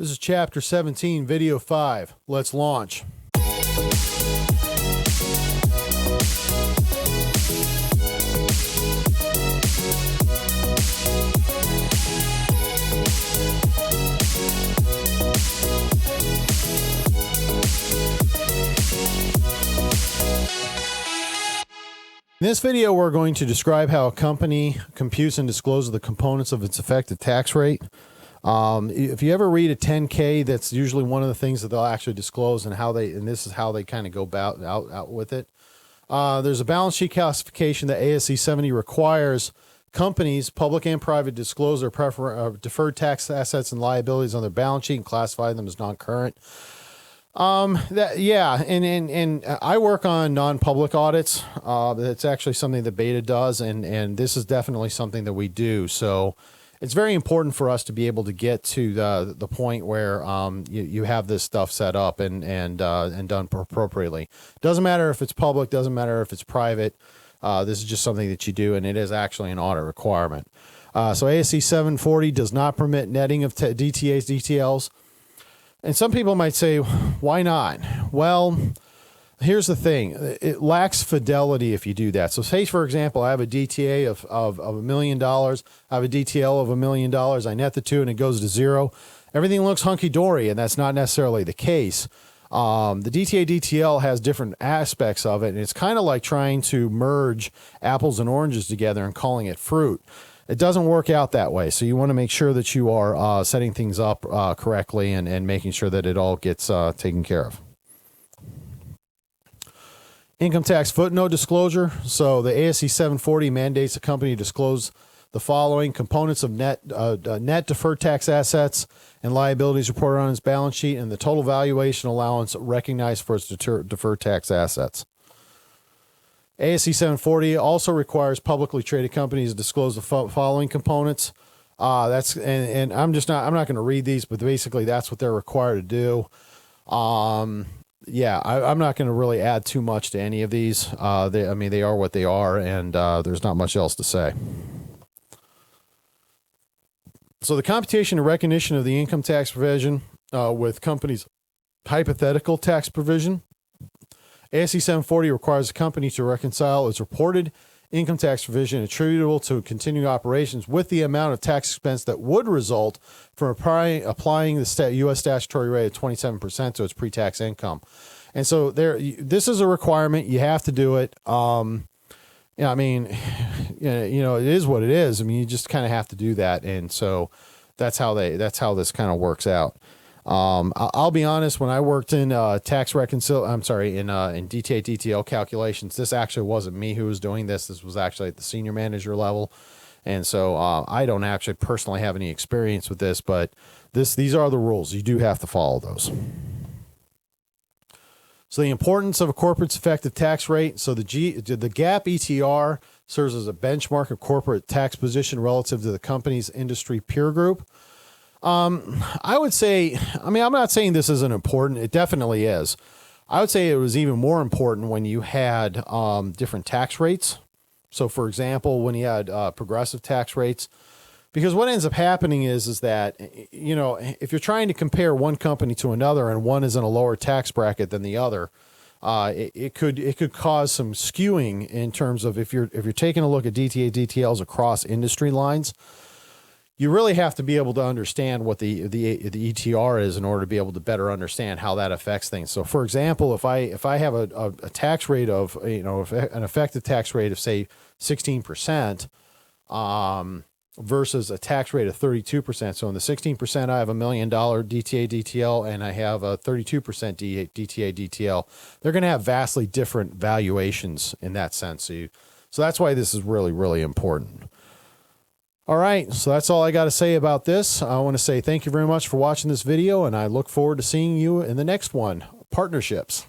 This is Chapter 17, Video 5. Let's launch. In this video, we're going to describe how a company computes and discloses the components of its effective tax rate. If you ever read a 10K, that's usually one of the things that they'll actually disclose, and this is how they kind of go out with it. There's a balance sheet classification that ASC 70 requires companies, public and private, disclose their deferred tax assets and liabilities on their balance sheet and classify them as non-current. And I work on non-public audits. That's actually something that Beta does, and this is definitely something that we do. So it's very important for us to be able to get to the point where you have this stuff set up and done appropriately. Doesn't matter if it's public, doesn't matter if it's private. This is just something that you do, and it is actually an audit requirement. So ASC 740 does not permit netting of DTAs, DTLs. And some people might say, why not? Well, here's the thing. It lacks fidelity if you do that. So say, for example, I have a DTA of $1 million. I have a DTL of $1 million. I net the two and it goes to zero. Everything looks hunky-dory, and that's not necessarily the case. The DTA DTL has different aspects of it, and it's kind of like trying to merge apples and oranges together and calling it fruit. It doesn't work out that way. So you want to make sure that you are setting things up correctly and making sure that it all gets taken care of. Income tax footnote disclosure. So the ASC 740 mandates a company disclose the following components of net deferred tax assets and liabilities reported on its balance sheet and the total valuation allowance recognized for its deferred tax assets. ASC 740 also requires publicly traded companies to disclose the following components. I'm not going to read these, but basically that's what they're required to do. I'm not going to really add too much to any of these. They are what they are, and there's not much else to say. So the computation and recognition of the income tax provision with companies' hypothetical tax provision. ASC 740 requires a company to reconcile its reported income tax provision attributable to continuing operations with the amount of tax expense that would result from applying the U.S. statutory rate of 27% to its pre-tax income. And so this is a requirement. You have to do it. It is what it is. I mean, you just kind of have to do that. And so that's how this kind of works out. I'll be honest, when I worked in DTA DTL calculations, this actually wasn't me who was doing this. This was actually at the senior manager level. And so I don't actually personally have any experience with this, but these are the rules. You do have to follow those. So the importance of a corporate's effective tax rate. So the GAAP ETR serves as a benchmark of corporate tax position relative to the company's industry peer group. I would say, I'm not saying this isn't important. It definitely is. I would say it was even more important when you had different tax rates. So, for example, when you had progressive tax rates, because what ends up happening is that, if you're trying to compare one company to another and one is in a lower tax bracket than the other, it could cause some skewing in terms of if you're taking a look at DTA DTLs across industry lines. You really have to be able to understand what the ETR is in order to be able to better understand how that affects things. So, for example, if I have a tax rate of an effective tax rate of say 16%, versus a tax rate of 32%. So in the 16%, I have $1 million DTA DTL, and I have a 32% DTA DTL. They're going to have vastly different valuations in that sense. So that's why this is really, really important. All right, so that's all I got to say about this. I want to say thank you very much for watching this video, and I look forward to seeing you in the next one, Partnerships.